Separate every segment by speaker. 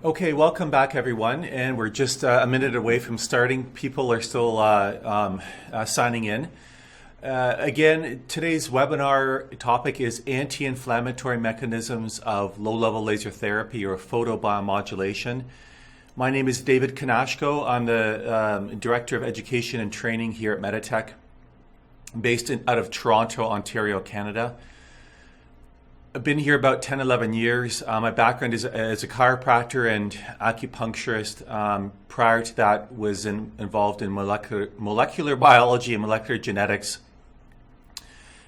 Speaker 1: Okay, welcome back everyone, and we're just a minute away from starting. People are still signing in. Again, today's webinar topic is anti-inflammatory mechanisms of low-level laser therapy or photobiomodulation. My name is David Kanashko. I'm the Director of Education and Training here at Meditech, based out of Toronto, Ontario, Canada. I've been here about 10, 11 years. My background is as a chiropractor and acupuncturist. Prior to that, was involved in molecular biology and molecular genetics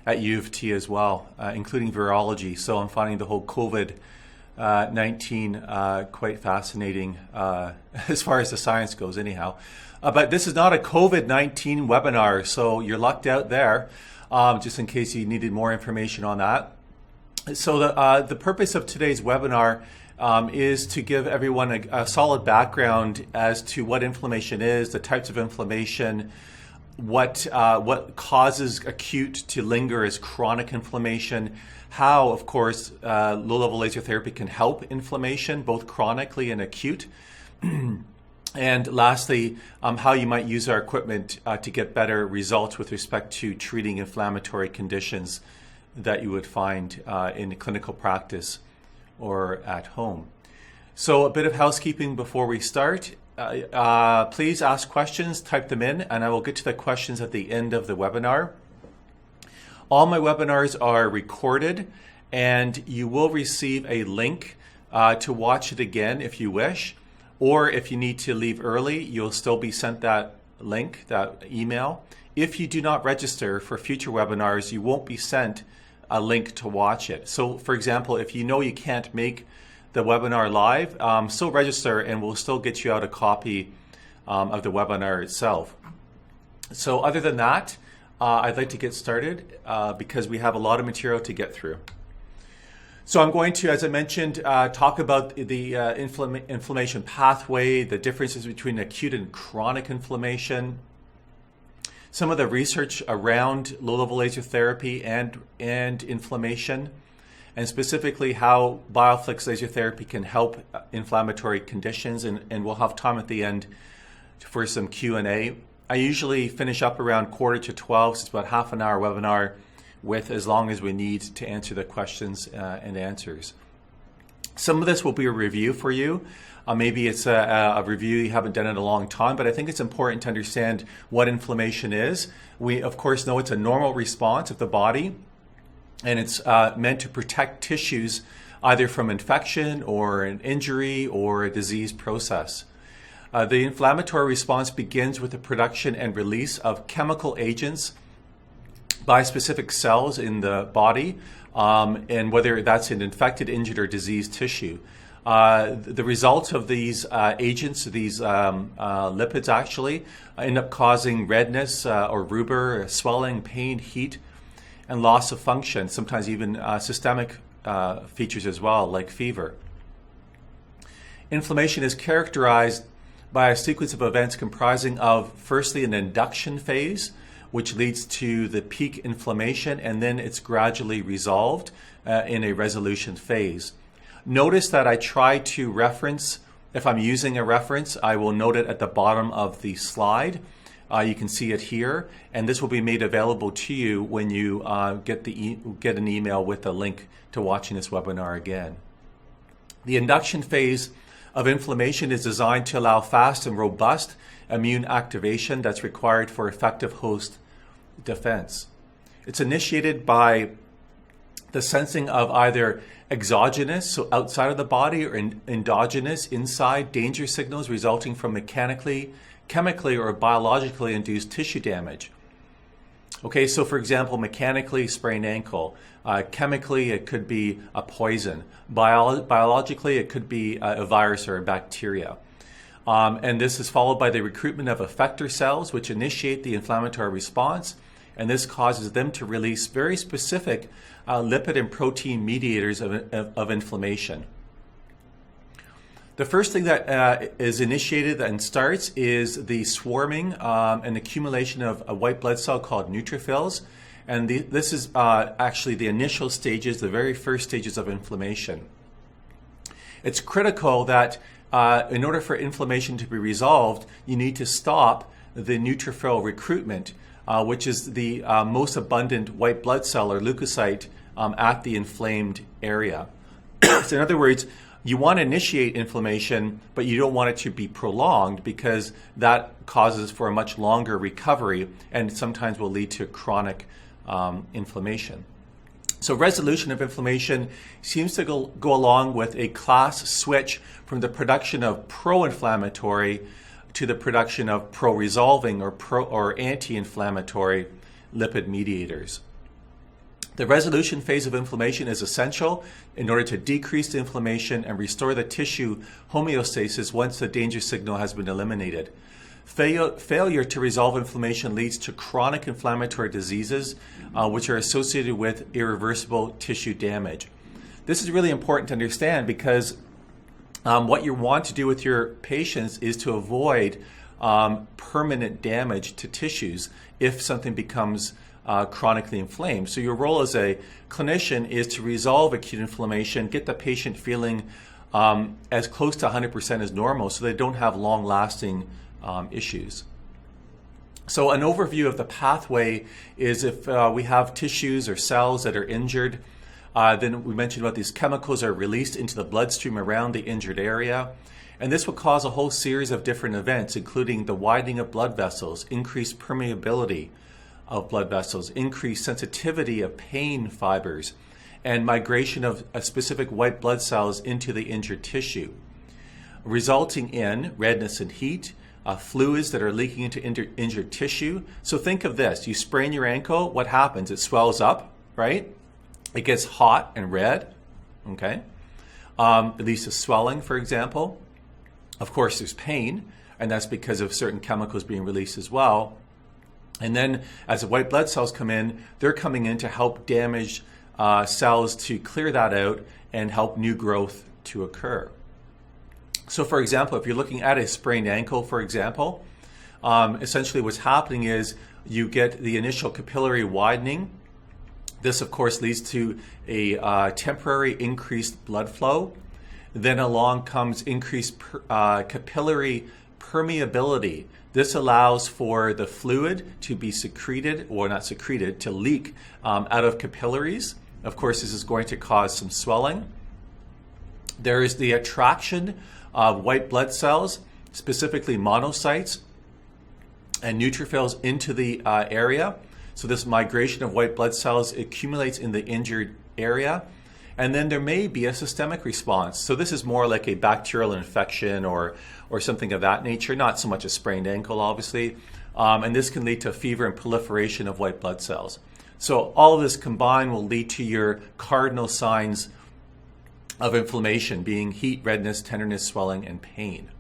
Speaker 1: at U of T as well, including virology. So I'm finding the whole COVID-19 quite fascinating as far as the science goes anyhow. But this is not a COVID-19 webinar, so you're lucked out there, just in case you needed more information on that. So the purpose of today's webinar is to give everyone a solid background as to what inflammation is, the types of inflammation, what causes acute to linger as chronic inflammation, how, of course, low-level laser therapy can help inflammation, both chronically and acute, and lastly, how you might use our equipment to get better results with respect to treating inflammatory conditions that you would find in clinical practice or at home. So a bit of housekeeping before we start. Please ask questions, type them in, and I will get to the questions at the end of the webinar. All my webinars are recorded, and you will receive a link to watch it again if you wish, or if you need to leave early, you'll still be sent that link, that email. If you do not register for future webinars, you won't be sent a link to watch it. So for example, if you know you can't make the webinar live, still register and we'll still get you out a copy of the webinar itself. So other than that, I'd like to get started because we have a lot of material to get through. So I'm going to, as I mentioned, talk about the inflammation pathway, the differences between acute and chronic inflammation, some of the research around low-level laser therapy and inflammation, and specifically how BioFlex laser therapy can help inflammatory conditions, and we'll have time at the end for some Q&A. I usually finish up around 11:45, so it's about half an hour webinar with as long as we need to answer the questions and answers. Some of this will be a review for you. Maybe it's a review you haven't done in a long time, but I think it's important to understand what inflammation is. We, of course, know it's a normal response of the body, and it's meant to protect tissues either from infection or an injury or a disease process. The inflammatory response begins with the production and release of chemical agents by specific cells in the body, and whether that's in infected, injured, or diseased tissue. The results of these agents, these lipids actually, end up causing redness or rubor, swelling, pain, heat, and loss of function, sometimes even systemic features as well, like fever. Inflammation is characterized by a sequence of events comprising of, firstly, an induction phase, which leads to the peak inflammation, and then it's gradually resolved in a resolution phase. Notice that I try to reference, if I'm using a reference, I will note it at the bottom of the slide. You can see it here, and this will be made available to you when you get an email with a link to watching this webinar again. The induction phase of inflammation is designed to allow fast and robust immune activation that's required for effective host defense. It's initiated by the sensing of either exogenous, so outside of the body, or endogenous, inside, danger signals resulting from mechanically, chemically, or biologically induced tissue damage. Okay, so for example, mechanically, sprained ankle. Chemically, it could be a poison. Biologically, it could be a virus or a bacteria. And this is followed by the recruitment of effector cells, which initiate the inflammatory response, and this causes them to release very specific lipid and protein mediators of inflammation. The first thing that is initiated and starts is the swarming and accumulation of a white blood cell called neutrophils. And this is actually the initial stages, the very first stages of inflammation. It's critical that in order for inflammation to be resolved, you need to stop the neutrophil recruitment, which is the most abundant white blood cell or leukocyte at the inflamed area. So in other words, you want to initiate inflammation, but you don't want it to be prolonged because that causes for a much longer recovery and sometimes will lead to chronic inflammation. So resolution of inflammation seems to go along with a class switch from the production of pro-inflammatory to the production of pro-resolving or anti-inflammatory lipid mediators. The resolution phase of inflammation is essential in order to decrease the inflammation and restore the tissue homeostasis once the danger signal has been eliminated. Failure to resolve inflammation leads to chronic inflammatory diseases, which are associated with irreversible tissue damage. This is really important to understand because what you want to do with your patients is to avoid permanent damage to tissues if something becomes chronically inflamed. So your role as a clinician is to resolve acute inflammation, get the patient feeling as close to 100% as normal so they don't have long-lasting issues. So an overview of the pathway is if we have tissues or cells that are injured, then we mentioned about these chemicals are released into the bloodstream around the injured area. And this will cause a whole series of different events, including the widening of blood vessels, increased permeability of blood vessels, increased sensitivity of pain fibers, and migration of specific white blood cells into the injured tissue, resulting in redness and heat, fluids that are leaking into injured tissue. So think of this, you sprain your ankle, what happens? It swells up, right? It gets hot and red, okay? It leads to swelling, for example. Of course, there's pain, and that's because of certain chemicals being released as well. And then as the white blood cells come in, they're coming in to help damaged cells to clear that out and help new growth to occur. So for example, if you're looking at a sprained ankle, for example, essentially what's happening is you get the initial capillary widening. This, of course, leads to a temporary increased blood flow. Then along comes increased capillary permeability. This allows for the fluid to be secreted, or not secreted, to leak out of capillaries. Of course, this is going to cause some swelling. There is the attraction of white blood cells, specifically monocytes and neutrophils into the area. So this migration of white blood cells accumulates in the injured area. And then there may be a systemic response. So this is more like a bacterial infection or something of that nature, not so much a sprained ankle, obviously. And this can lead to fever and proliferation of white blood cells. So all of this combined will lead to your cardinal signs of inflammation being heat, redness, tenderness, swelling, and pain.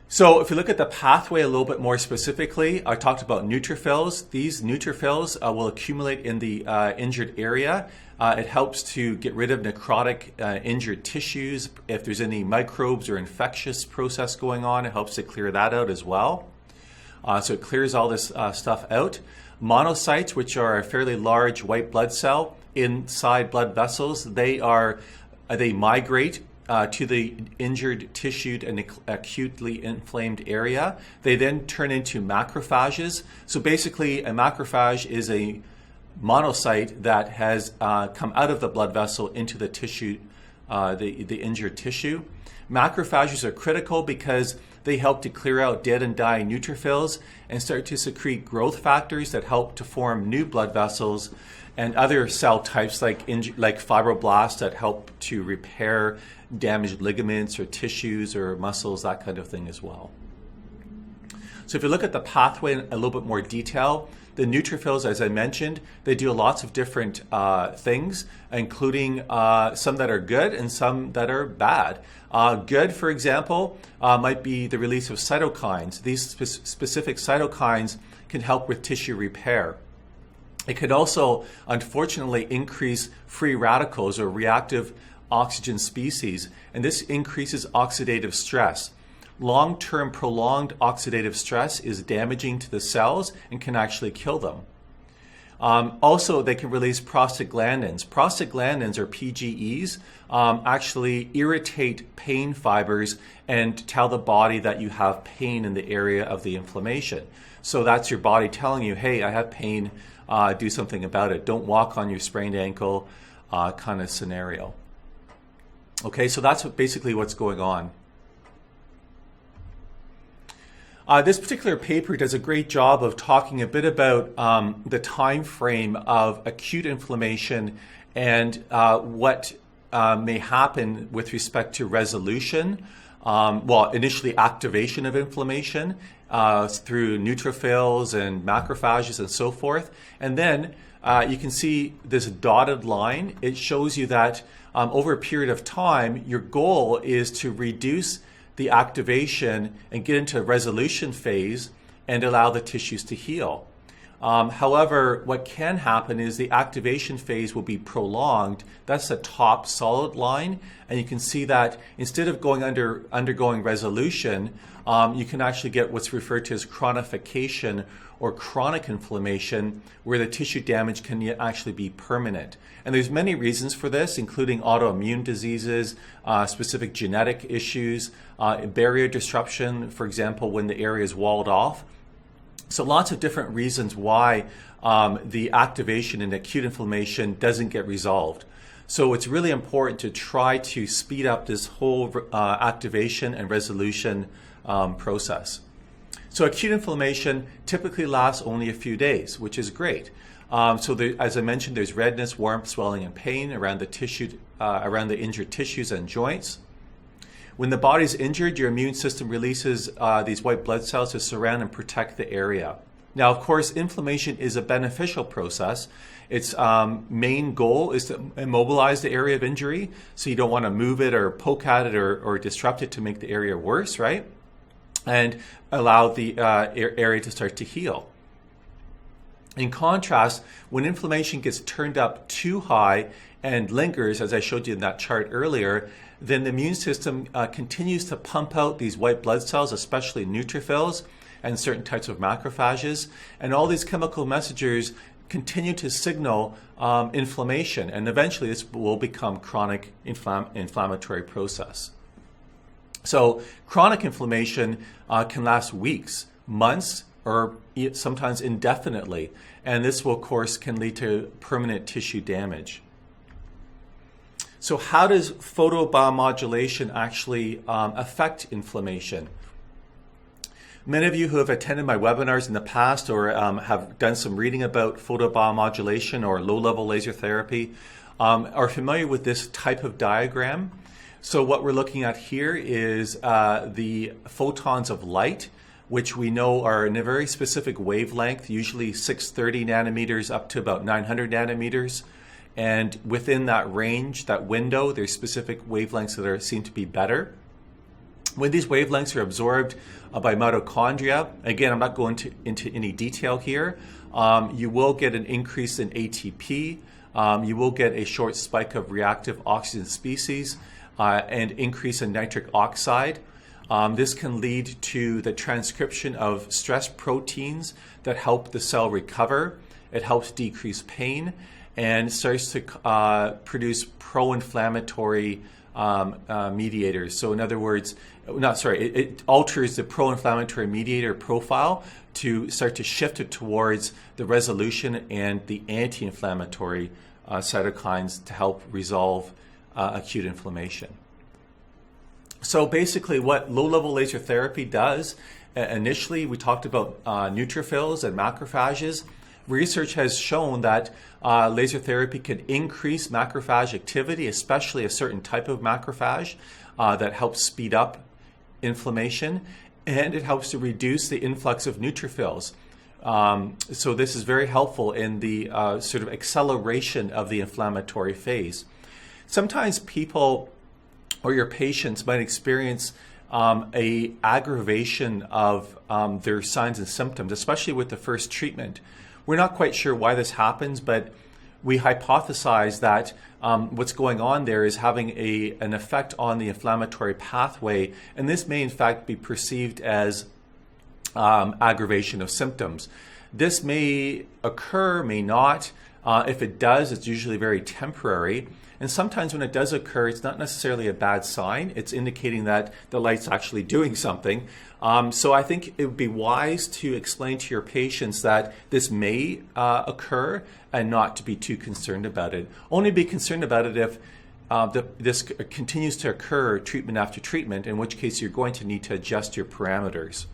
Speaker 1: So if you look at the pathway a little bit more specifically, I talked about neutrophils. These neutrophils will accumulate in the injured area. It helps to get rid of necrotic injured tissues. If there's any microbes or infectious process going on, it helps to clear that out as well. So it clears all this stuff out. Monocytes, which are a fairly large white blood cell inside blood vessels, they migrate to the injured, tissued, and acutely inflamed area. They then turn into macrophages. So basically, a macrophage is a monocyte that has come out of the blood vessel into the tissue, the injured tissue. Macrophages are critical because they help to clear out dead and dying neutrophils and start to secrete growth factors that help to form new blood vessels and other cell types like fibroblasts that help to repair damaged ligaments or tissues or muscles, that kind of thing as well. So if you look at the pathway in a little bit more detail, the neutrophils, as I mentioned, they do lots of different things, including some that are good and some that are bad. Good, for example, might be the release of cytokines. These specific cytokines can help with tissue repair. It could also, unfortunately, increase free radicals or reactive oxygen species, and this increases oxidative stress. Long-term prolonged oxidative stress is damaging to the cells and can actually kill them. Also, they can release prostaglandins. Prostaglandins, or PGEs, actually irritate pain fibers and tell the body that you have pain in the area of the inflammation. So that's your body telling you, hey, I have pain, do something about it. Don't walk on your sprained ankle kind of scenario. Okay, so that's basically what's going on. This particular paper does a great job of talking a bit about the time frame of acute inflammation and what may happen with respect to resolution. Well, initially activation of inflammation through neutrophils and macrophages and so forth. And then you can see this dotted line. It shows you that over a period of time, your goal is to reduce the activation and get into a resolution phase and allow the tissues to heal. However, what can happen is the activation phase will be prolonged. That's the top solid line. And you can see that instead of undergoing resolution, you can actually get what's referred to as chronification or chronic inflammation, where the tissue damage can actually be permanent. And there's many reasons for this, including autoimmune diseases, specific genetic issues, barrier disruption, for example, when the area is walled off. So lots of different reasons why the activation in acute inflammation doesn't get resolved. So it's really important to try to speed up this whole activation and resolution process. So acute inflammation typically lasts only a few days, which is great. So there, as I mentioned, there's redness, warmth, swelling, and pain around the tissue, around the injured tissues and joints. When the body's injured, your immune system releases these white blood cells to surround and protect the area. Now, of course, inflammation is a beneficial process. Its main goal is to immobilize the area of injury, so you don't want to move it or poke at it or disrupt it to make the area worse, right? And allow the area to start to heal. In contrast, when inflammation gets turned up too high and lingers, as I showed you in that chart earlier, then the immune system continues to pump out these white blood cells, especially neutrophils and certain types of macrophages. And all these chemical messengers continue to signal inflammation. And eventually this will become chronic inflammatory process. So chronic inflammation can last weeks, months, or sometimes indefinitely. And this will, of course, can lead to permanent tissue damage. So how does photobiomodulation actually affect inflammation? Many of you who have attended my webinars in the past or have done some reading about photobiomodulation or low-level laser therapy are familiar with this type of diagram. So what we're looking at here is the photons of light, which we know are in a very specific wavelength, usually 630 nanometers up to about 900 nanometers. And within that range, that window, there's specific wavelengths that seem to be better. When these wavelengths are absorbed by mitochondria, again, I'm not going into any detail here, you will get an increase in ATP, you will get a short spike of reactive oxygen species, and increase in nitric oxide. This can lead to the transcription of stress proteins that help the cell recover. It helps decrease pain and starts to produce pro-inflammatory mediators. So in other words, it alters the pro-inflammatory mediator profile to start to shift it towards the resolution and the anti-inflammatory cytokines to help resolve acute inflammation. So basically what low-level laser therapy does, initially we talked about neutrophils and macrophages. Research has shown that laser therapy can increase macrophage activity, especially a certain type of macrophage that helps speed up inflammation, and it helps to reduce the influx of neutrophils. So this is very helpful in the sort of acceleration of the inflammatory phase. Sometimes people or your patients might experience a aggravation of their signs and symptoms, especially with the first treatment. We're not quite sure why this happens, but we hypothesize that what's going on there is having an effect on the inflammatory pathway, and this may in fact be perceived as aggravation of symptoms. This may occur, may not. If it does, it's usually very temporary. And sometimes when it does occur, it's not necessarily a bad sign. It's indicating that the light's actually doing something. So I think it would be wise to explain to your patients that this may occur and not to be too concerned about it. Only be concerned about it if this continues to occur treatment after treatment, in which case you're going to need to adjust your parameters.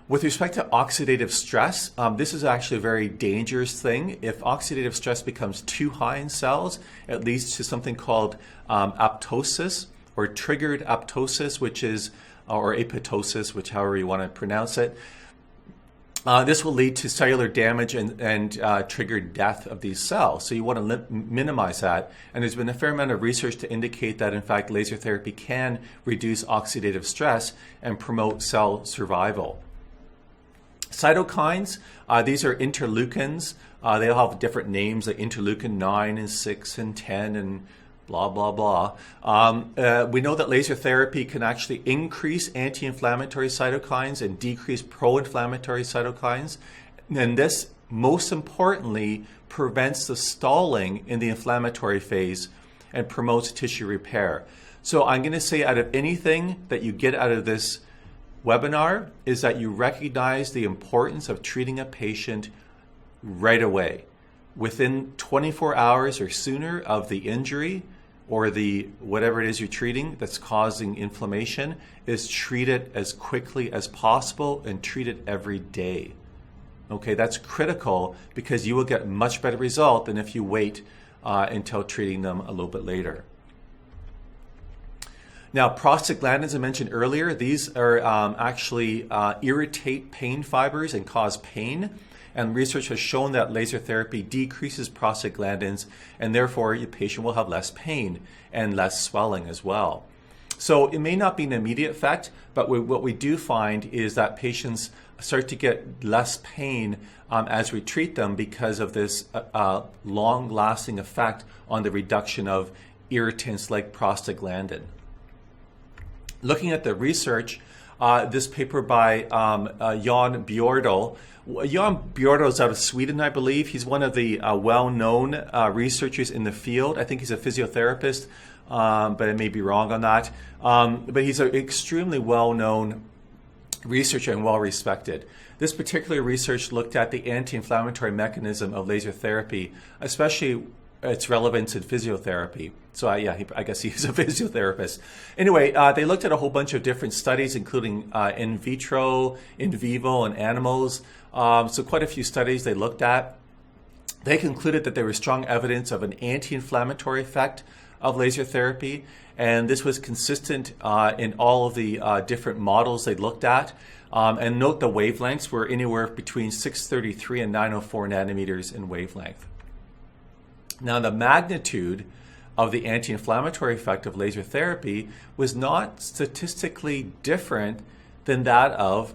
Speaker 1: With respect to oxidative stress, this is actually a very dangerous thing. If oxidative stress becomes too high in cells, it leads to something called apoptosis or triggered apoptosis, or apoptosis, which however you want to pronounce it. This will lead to cellular damage and triggered death of these cells. So you want to minimize that. And there's been a fair amount of research to indicate that, in fact, laser therapy can reduce oxidative stress and promote cell survival. Cytokines, these are interleukins. They all have different names, like interleukin 9 and 6 and 10 and blah, blah, blah. We know that laser therapy can actually increase anti-inflammatory cytokines and decrease pro-inflammatory cytokines. And this, most importantly, prevents the stalling in the inflammatory phase and promotes tissue repair. So I'm going to say, out of anything that you get out of this webinar, is that you recognize the importance of treating a patient right away. Within 24 hours or sooner of the injury or the whatever it is you're treating that's causing inflammation, is treat it as quickly as possible and treat it every day. Okay, that's critical because you will get much better result than if you wait until treating them a little bit later. Now, prostaglandins I mentioned earlier, these are actually irritate pain fibers and cause pain. And research has shown that laser therapy decreases prostaglandins, and therefore your patient will have less pain and less swelling as well. So it may not be an immediate effect, but what we do find is that patients start to get less pain as we treat them because of this long-lasting effect on the reduction of irritants like prostaglandin. Looking at the research, this paper by Jan Bjordal. Jan Bjordal is out of Sweden, I believe. He's one of the well-known researchers in the field. I think he's a physiotherapist, but I may be wrong on that. But he's an extremely well-known researcher and well-respected. This particular research looked at the anti-inflammatory mechanism of laser therapy, especially its relevance in physiotherapy. So I guess he's a physiotherapist. Anyway, they looked at a whole bunch of different studies, including in vitro, in vivo, and animals. So quite a few studies they looked at. They concluded that there was strong evidence of an anti-inflammatory effect of laser therapy, and this was consistent in all of the different models they looked at. And note the wavelengths were anywhere between 633 and 904 nanometers in wavelength. Now, the magnitude of the anti-inflammatory effect of laser therapy was not statistically different than that of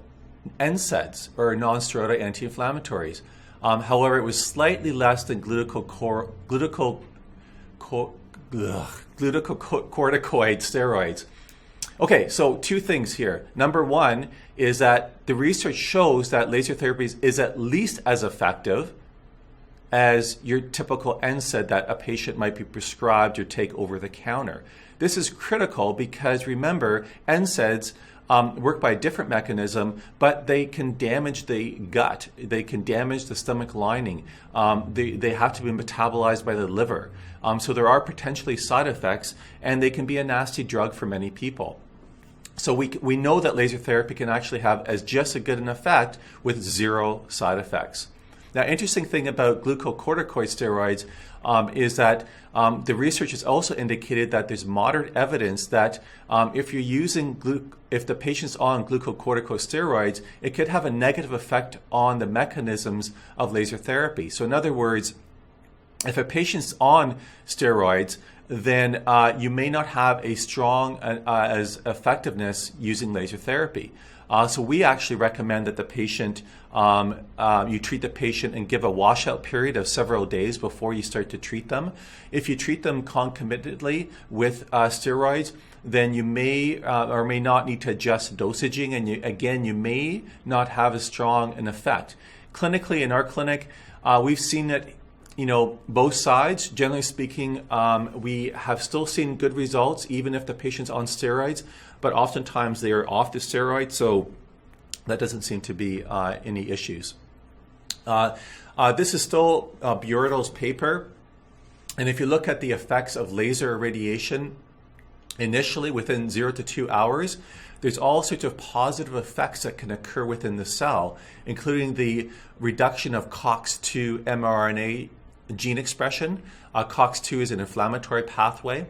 Speaker 1: NSAIDs, or non-steroidal anti-inflammatories. However, it was slightly less than glucocorticoid steroids. Okay, so two things here. Number one is that the research shows that laser therapy is at least as effective as your typical NSAID that a patient might be prescribed or take over the counter. This is critical because, remember, NSAIDs work by a different mechanism, but they can damage the gut. They can damage the stomach lining. They have to be metabolized by the liver. So there are potentially side effects, and they can be a nasty drug for many people. So we know that laser therapy can actually have as just a good an effect with zero side effects. Now, interesting thing about glucocorticoid steroids is that the research has also indicated that there's moderate evidence that if the patient's on glucocorticoid steroids, it could have a negative effect on the mechanisms of laser therapy. So in other words, if a patient's on steroids, then you may not have a strong as effectiveness using laser therapy. So we actually recommend that the patient, you treat the patient and give a washout period of several days before you start to treat them. If you treat them concomitantly with steroids, then you may or may not need to adjust dosaging, and you may not have as strong an effect. Clinically, in our clinic, we've seen that, both sides. Generally speaking, we have still seen good results, even if the patient's on steroids, but oftentimes they are off the steroids, so that doesn't seem to be any issues. This is still Bjordel's paper, and if you look at the effects of laser irradiation, initially within 0 to 2 hours, there's all sorts of positive effects that can occur within the cell, including the reduction of COX-2 mRNA gene expression. COX-2 is an inflammatory pathway.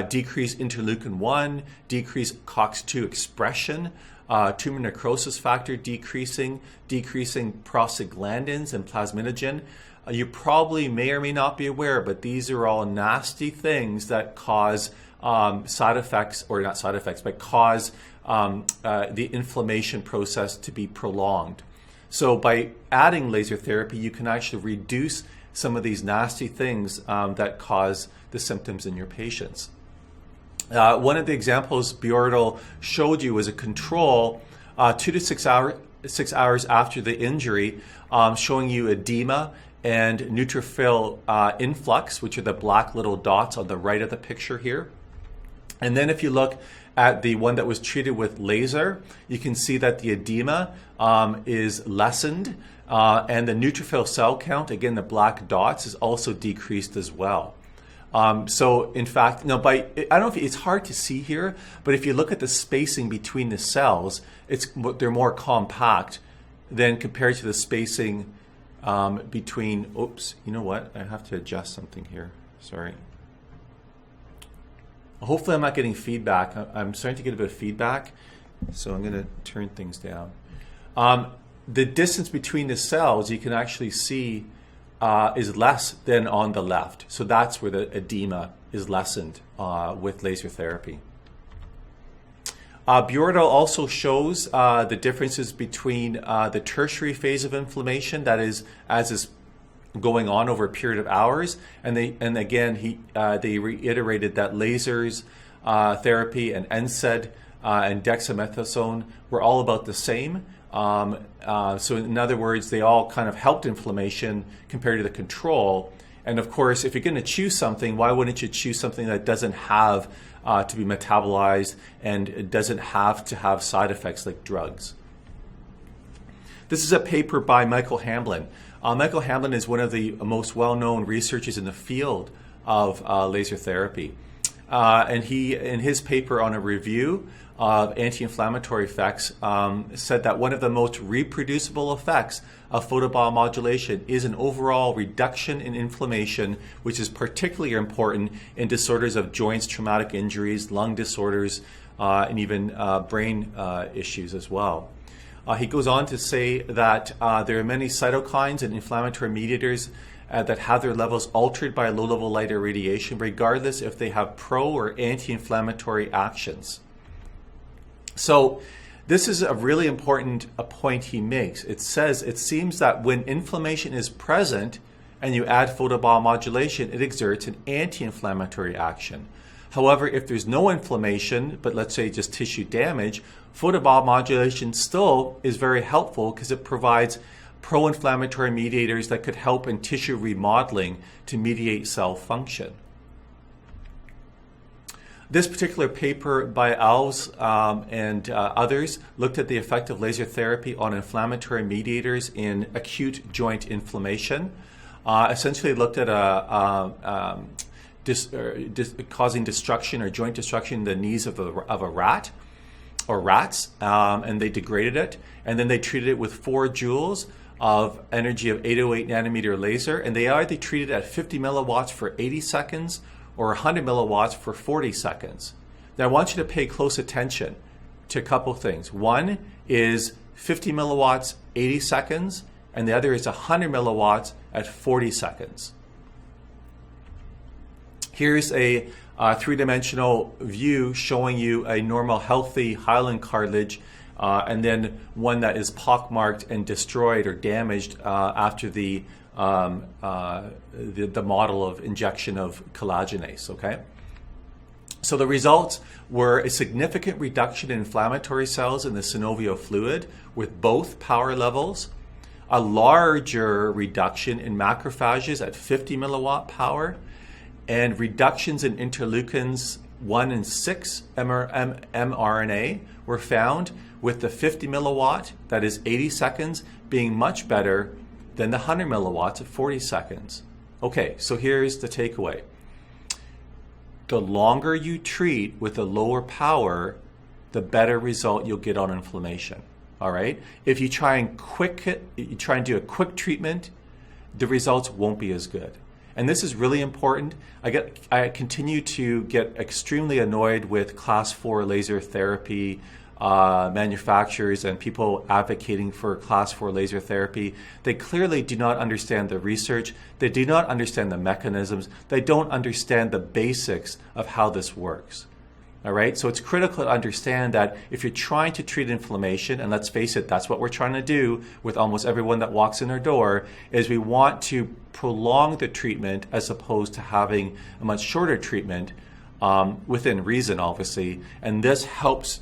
Speaker 1: Decreased interleukin-1, decreased COX-2 expression, tumor necrosis factor decreasing prostaglandins and plasminogen. You probably may or may not be aware, but these are all nasty things that cause side effects, or not side effects, but cause the inflammation process to be prolonged. So by adding laser therapy, you can actually reduce some of these nasty things that cause the symptoms in your patients. One of the examples Bjordel showed you was a control 2 to 6 hours after the injury, showing you edema and neutrophil influx, which are the black little dots on the right of the picture here. And then if you look at the one that was treated with laser, you can see that the edema is lessened, and the neutrophil cell count, again the black dots, is also decreased as well. So in fact, I don't know if it's hard to see here, but if you look at the spacing between the cells, they're more compact than compared to the spacing between, oops, you know what? I have to adjust something here. Sorry. Hopefully I'm not getting feedback. I'm starting to get a bit of feedback, so I'm going to turn things down. The distance between the cells, you can actually see, is less than on the left. So that's where the edema is lessened with laser therapy. Bjordel also shows the differences between the tertiary phase of inflammation, that is, as is going on over a period of hours, and they reiterated that lasers therapy and NSAID and dexamethasone were all about the same. So in other words, they all kind of helped inflammation compared to the control. And of course, if you're going to choose something, why wouldn't you choose something that doesn't have to be metabolized and it doesn't have to have side effects like drugs? This is a paper by Michael Hamblin. Michael Hamblin is one of the most well-known researchers in the field of laser therapy. And he, in his paper on a review of anti-inflammatory effects, said that one of the most reproducible effects of photobiomodulation is an overall reduction in inflammation, which is particularly important in disorders of joints, traumatic injuries, lung disorders, and even brain issues as well. He goes on to say that there are many cytokines and inflammatory mediators that have their levels altered by low-level light irradiation, regardless if they have pro or anti-inflammatory actions. So this is a really important point he makes. It says it seems that when inflammation is present and you add photobiomodulation, it exerts an anti-inflammatory action. However, if there's no inflammation, but let's say just tissue damage, photobiomodulation still is very helpful because it provides pro-inflammatory mediators that could help in tissue remodeling to mediate cell function. This particular paper by Alves and others looked at the effect of laser therapy on inflammatory mediators in acute joint inflammation. Essentially looked at causing destruction or joint destruction in the knees of a rat or rats, and they degraded it, and then they treated it with 4 joules of energy of 808 nanometer laser, and they either treated at 50 milliwatts for 80 seconds or 100 milliwatts for 40 seconds. Now I want you to pay close attention to a couple things. One is 50 milliwatts, 80 seconds, and the other is 100 milliwatts at 40 seconds. Here's a 3-dimensional view showing you a normal healthy hyaline cartilage and then one that is pockmarked and destroyed or damaged after the model of injection of collagenase, okay? So the results were a significant reduction in inflammatory cells in the synovial fluid with both power levels, a larger reduction in macrophages at 50 milliwatt power, and reductions in interleukins 1 and 6 mRNA were found, with the 50 milliwatt, that is 80 seconds, being much better than the 100 milliwatts at 40 seconds. Okay, so here's the takeaway. The longer you treat with a lower power, the better result you'll get on inflammation. All right? If you try and do a quick treatment, the results won't be as good. And this is really important. I continue to get extremely annoyed with class 4 laser therapy manufacturers and people advocating for class 4 laser therapy. They clearly do not understand the research. They do not understand the mechanisms. They don't understand the basics of how this works. All right, so it's critical to understand that if you're trying to treat inflammation, and let's face it, that's what we're trying to do with almost everyone that walks in our door, is we want to prolong the treatment as opposed to having a much shorter treatment within reason, obviously, and this helps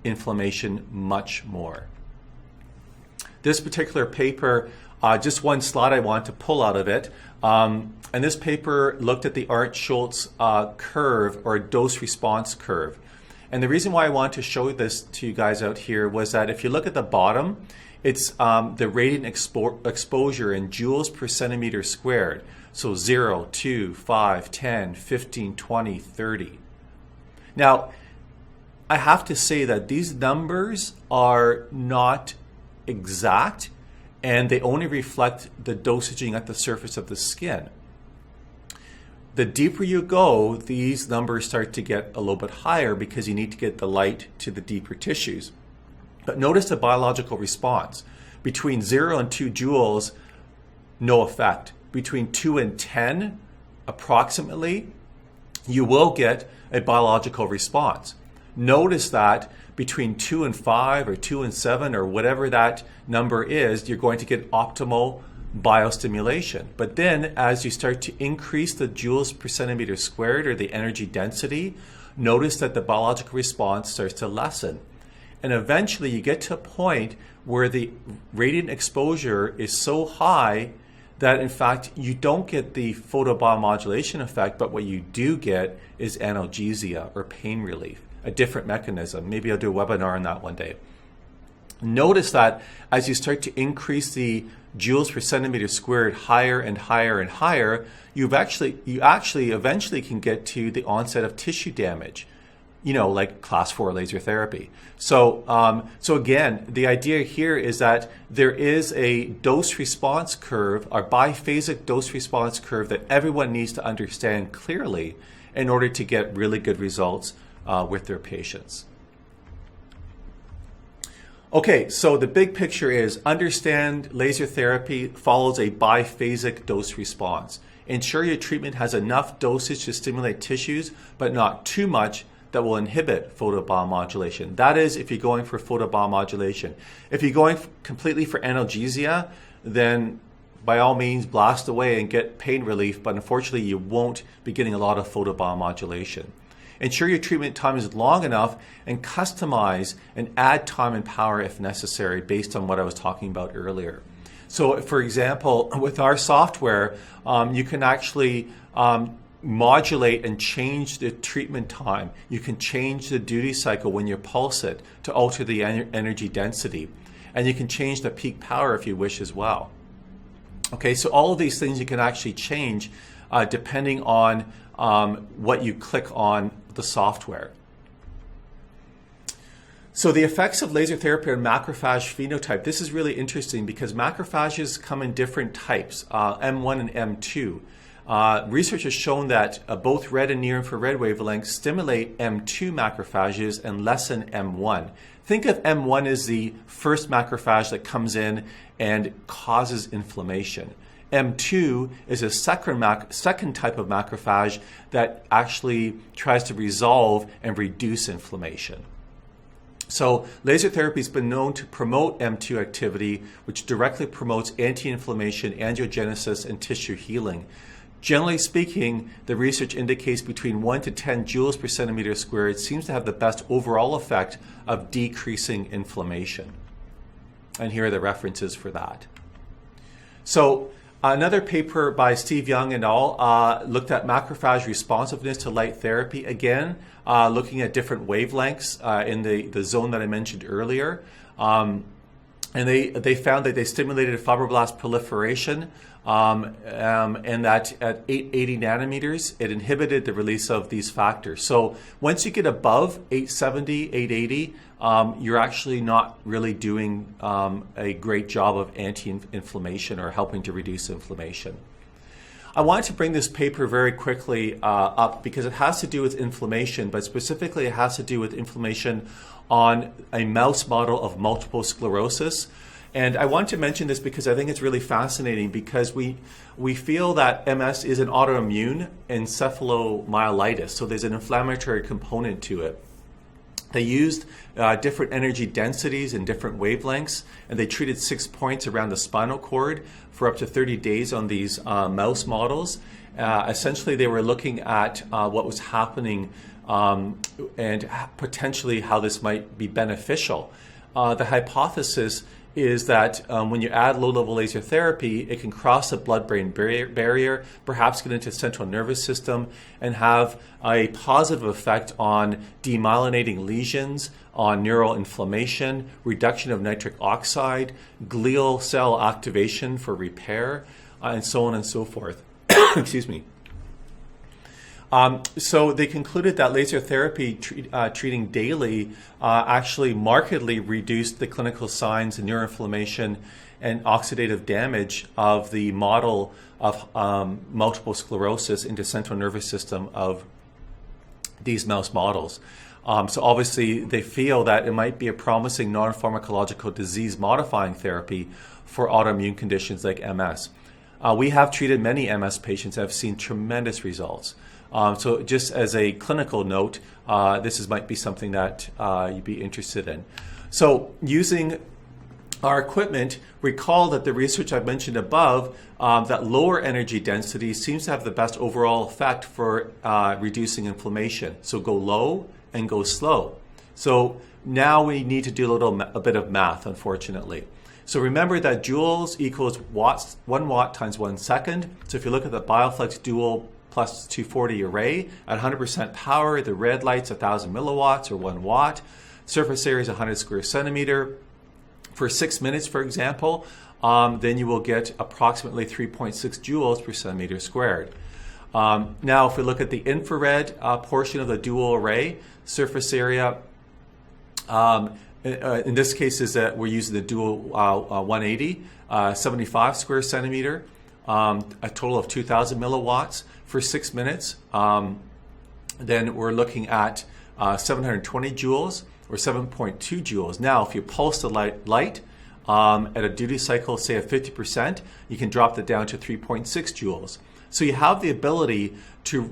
Speaker 1: inflammation much more. This particular paper, just one slide I want to pull out of it. And this paper looked at the Arndt-Schultz curve, or dose-response curve. And the reason why I want to show this to you guys out here was that if you look at the bottom, it's the radiant exposure in joules per centimeter squared. So 0, 2, 5, 10, 15, 20, 30. Now, I have to say that these numbers are not exact, and they only reflect the dosaging at the surface of the skin. The deeper you go, these numbers start to get a little bit higher because you need to get the light to the deeper tissues. But notice the biological response. Between 0 and 2 joules, no effect. Between 2 and 10, approximately, you will get a biological response. Notice that between 2 and 5 or 2 and 7 or whatever that number is, you're going to get optimal biostimulation. But then as you start to increase the joules per centimeter squared, or the energy density, notice that the biological response starts to lessen. And eventually you get to a point where the radiant exposure is so high that in fact you don't get the photobiomodulation effect, but what you do get is analgesia, or pain relief, a different mechanism. Maybe I'll do a webinar on that one day. Notice that as you start to increase the joules per centimeter squared higher and higher and higher, you actually eventually can get to the onset of tissue damage, like class 4 laser therapy. So again, the idea here is that there is a dose response curve, or biphasic dose response curve, that everyone needs to understand clearly in order to get really good results with their patients. Okay, so the big picture is understand laser therapy follows a biphasic dose response. Ensure your treatment has enough dosage to stimulate tissues, but not too much that will inhibit photobiomodulation. That is, if you're going for photobiomodulation. If you're going completely for analgesia, then by all means blast away and get pain relief, but unfortunately you won't be getting a lot of photobiomodulation. Ensure your treatment time is long enough, and customize and add time and power if necessary based on what I was talking about earlier. So for example, with our software, you can actually modulate and change the treatment time. You can change the duty cycle when you pulse it to alter the energy density. And you can change the peak power if you wish as well. Okay, so all of these things you can actually change depending on what you click on the software. So the effects of laser therapy on macrophage phenotype, this is really interesting because macrophages come in different types, M1 and M2. Research has shown that both red and near-infrared wavelengths stimulate M2 macrophages and lessen M1. Think of M1 as the first macrophage that comes in and causes inflammation. M2 is a second type of macrophage that actually tries to resolve and reduce inflammation. So laser therapy has been known to promote M2 activity, which directly promotes anti-inflammation, angiogenesis, and tissue healing. Generally speaking, the research indicates between 1 to 10 joules per centimeter squared seems to have the best overall effect of decreasing inflammation. And here are the references for that. So another paper by Steve Young et al. Looked at macrophage responsiveness to light therapy, again, looking at different wavelengths in the zone that I mentioned earlier. And they found that they stimulated fibroblast proliferation, and that at 880 nanometers, it inhibited the release of these factors. So once you get above 870, 880, you're actually not really doing a great job of anti-inflammation or helping to reduce inflammation. I wanted to bring this paper very quickly up because it has to do with inflammation, but specifically it has to do with inflammation on a mouse model of multiple sclerosis. And I want to mention this because I think it's really fascinating, because we feel that MS is an autoimmune encephalomyelitis, so there's an inflammatory component to it. They used different energy densities and different wavelengths, and they treated 6 points around the spinal cord for up to 30 days on these mouse models. Essentially, they were looking at what was happening and potentially how this might be beneficial. The hypothesis is that when you add low-level laser therapy, it can cross the blood-brain barrier, perhaps get into the central nervous system, and have a positive effect on demyelinating lesions, on neural inflammation, reduction of nitric oxide, glial cell activation for repair, and so on and so forth. Excuse me. So they concluded that laser therapy treating daily actually markedly reduced the clinical signs of neuroinflammation and oxidative damage of the model of multiple sclerosis into central nervous system of these mouse models. So obviously they feel that it might be a promising non-pharmacological disease-modifying therapy for autoimmune conditions like MS. We have treated many MS patients and have seen tremendous results. So just as a clinical note, this might be something that you'd be interested in. So using our equipment, recall that the research I've mentioned above, that lower energy density seems to have the best overall effect for reducing inflammation. So go low and go slow. So now we need to do a bit of math, unfortunately. So remember that joules equals watts, 1 watt times 1 second. So if you look at the BioFlex Dual plus 240 array at 100% power, the red light's 1,000 milliwatts or 1 watt. Surface area is 100 square centimeter. For 6 minutes, for example, then you will get approximately 3.6 joules per centimeter squared. Now, if we look at the infrared portion of the dual array, surface area, in this case is that we're using the dual 180, 75 square centimeter, a total of 2,000 milliwatts for 6 minutes. Then we're looking at 720 joules or 7.2 joules. Now, if you pulse the light at a duty cycle, say of 50%, you can drop that down to 3.6 joules. So you have the ability to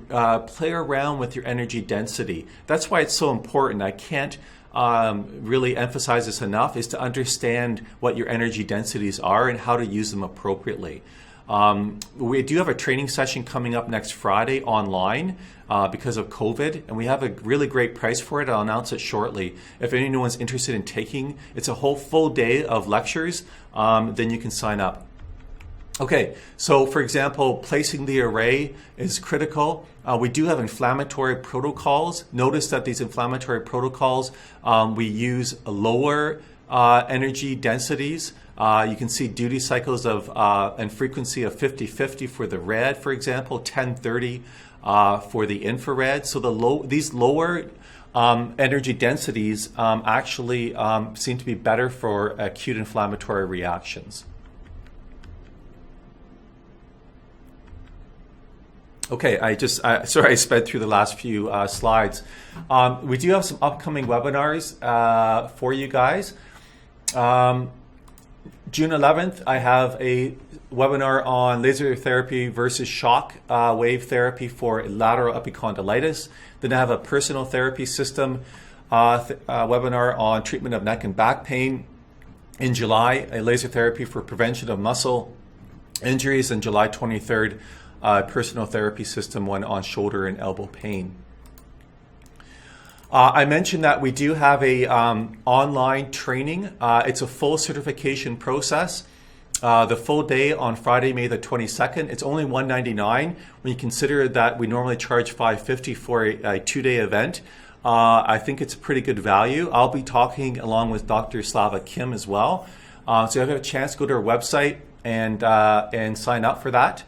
Speaker 1: play around with your energy density. That's why it's so important. I can't really emphasize this enough, is to understand what your energy densities are and how to use them appropriately. We do have a training session coming up next Friday online because of COVID, and we have a really great price for it. I'll announce it shortly. If anyone's interested in taking, it's a whole full day of lectures, then you can sign up. Okay, so for example, placing the array is critical. We do have inflammatory protocols. Notice that these inflammatory protocols, we use lower energy densities. You can see duty cycles of and frequency of 50-50 for the red, for example, 10-30 for the infrared. So these lower energy densities actually seem to be better for acute inflammatory reactions. Okay, sorry I sped through the last few slides. We do have some upcoming webinars for you guys. June 11th, I have a webinar on laser therapy versus shock wave therapy for lateral epicondylitis. Then I have a personal therapy system webinar on treatment of neck and back pain. In July, a laser therapy for prevention of muscle injuries. On July 23rd, personal therapy system, one on shoulder and elbow pain. I mentioned that we do have a online training. It's a full certification process. The full day on Friday, May the 22nd. It's only $199 when you consider that we normally charge $550 for a 2-day event. I think it's a pretty good value. I'll be talking along with Dr. Slava Kim as well. So if you have a chance, go to our website and sign up for that.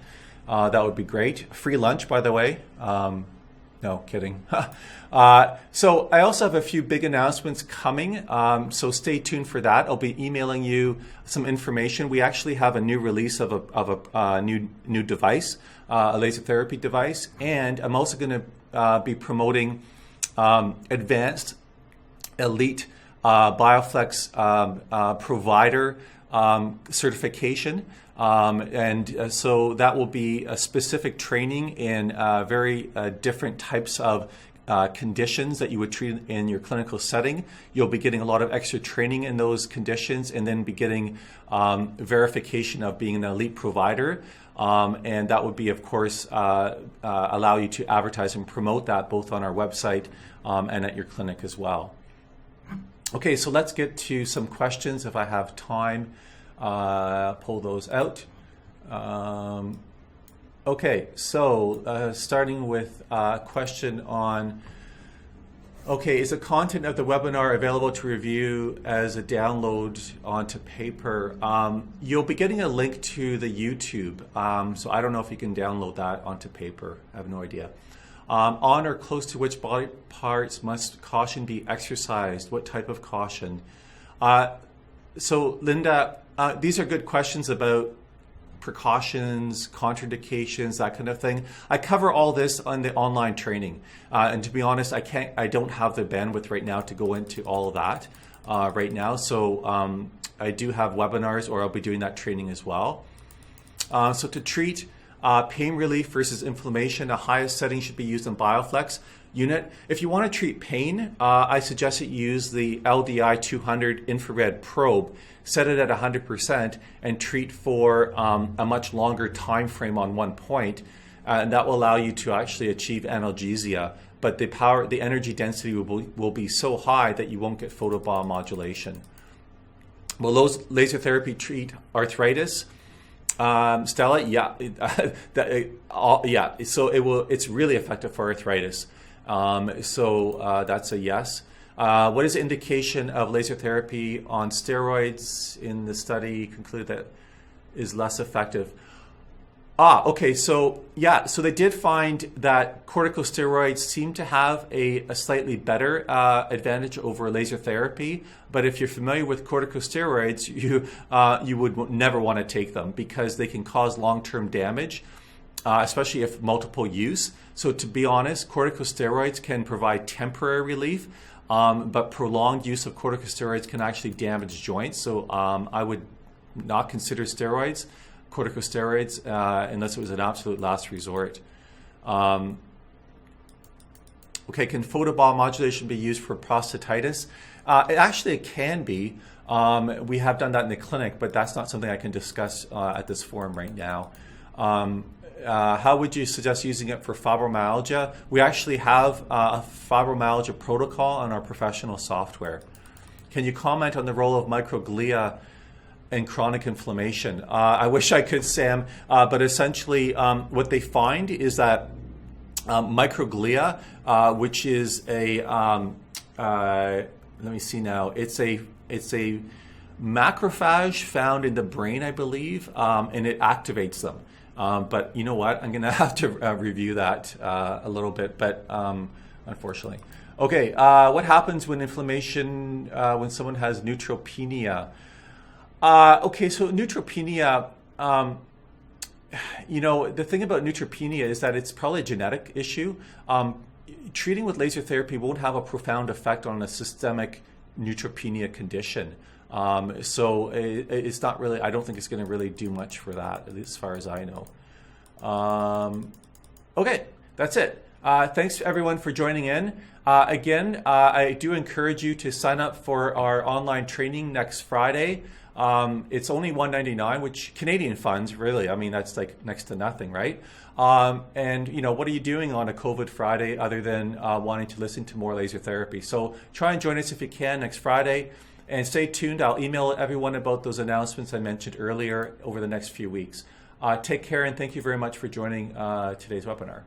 Speaker 1: That would be great. Free lunch, by the way. No, kidding. So I also have a few big announcements coming, so stay tuned for that. I'll be emailing you some information. We actually have a new release of a new device, a laser therapy device, and I'm also going to be promoting advanced elite BioFlex provider certification. So that will be a specific training in very different types of conditions that you would treat in your clinical setting. You'll be getting a lot of extra training in those conditions and then be getting verification of being an elite provider. And that would be, of course, allow you to advertise and promote that both on our website and at your clinic as well. Okay, so let's get to some questions if I have time. Pull those out. Okay, so starting with a question on, is the content of the webinar available to review as a download onto paper? You'll be getting a link to the YouTube, so I don't know if you can download that onto paper. I have no idea. On or close to which body parts must caution be exercised? What type of caution? So Linda, these are good questions about precautions, contraindications, that kind of thing. I cover all this on the online training, and to be honest, I don't have the bandwidth right now to go into all of that right now. So I do have webinars, or I'll be doing that training as well. So to treat pain relief versus inflammation, the highest setting should be used in BioFlex unit. If you want to treat pain, I suggest that you use the LDI 200 infrared probe, set it at 100%, and treat for a much longer time frame on one point, and that will allow you to actually achieve analgesia. But the energy density will be so high that you won't get photobiomodulation. Will those laser therapy treat arthritis? Stella, yeah, yeah. So it's really effective for arthritis. So that's a yes. What is the indication of laser therapy on steroids in the study concluded that is less effective? Okay. So yeah, so they did find that corticosteroids seem to have a slightly better advantage over laser therapy. But if you're familiar with corticosteroids, you would never want to take them because they can cause long-term damage, especially if multiple use. So to be honest, corticosteroids can provide temporary relief, but prolonged use of corticosteroids can actually damage joints. So I would not consider corticosteroids, unless it was an absolute last resort. Can photobiomodulation be used for prostatitis? It can be. We have done that in the clinic, but that's not something I can discuss at this forum right now. How would you suggest using it for fibromyalgia? We actually have a fibromyalgia protocol on our professional software. Can you comment on the role of microglia in chronic inflammation? I wish I could, Sam, but essentially what they find is that microglia, which is a, let me see now, it's a macrophage found in the brain, I believe, and it activates them. But you know what? I'm going to have to review that a little bit, but unfortunately. Okay, what happens when inflammation, when someone has neutropenia? So neutropenia, the thing about neutropenia is that it's probably a genetic issue. Treating with laser therapy won't have a profound effect on a systemic neutropenia condition. So it's not really, I don't think it's going to really do much for that, at least as far as I know. Okay, that's it. Thanks everyone for joining in. Again, I do encourage you to sign up for our online training next Friday. It's only $199, which Canadian funds, really, I mean, that's like next to nothing, right? And what are you doing on a COVID Friday other than wanting to listen to more laser therapy? So try and join us if you can next Friday. And stay tuned. I'll email everyone about those announcements I mentioned earlier over the next few weeks. Take care, and thank you very much for joining today's webinar.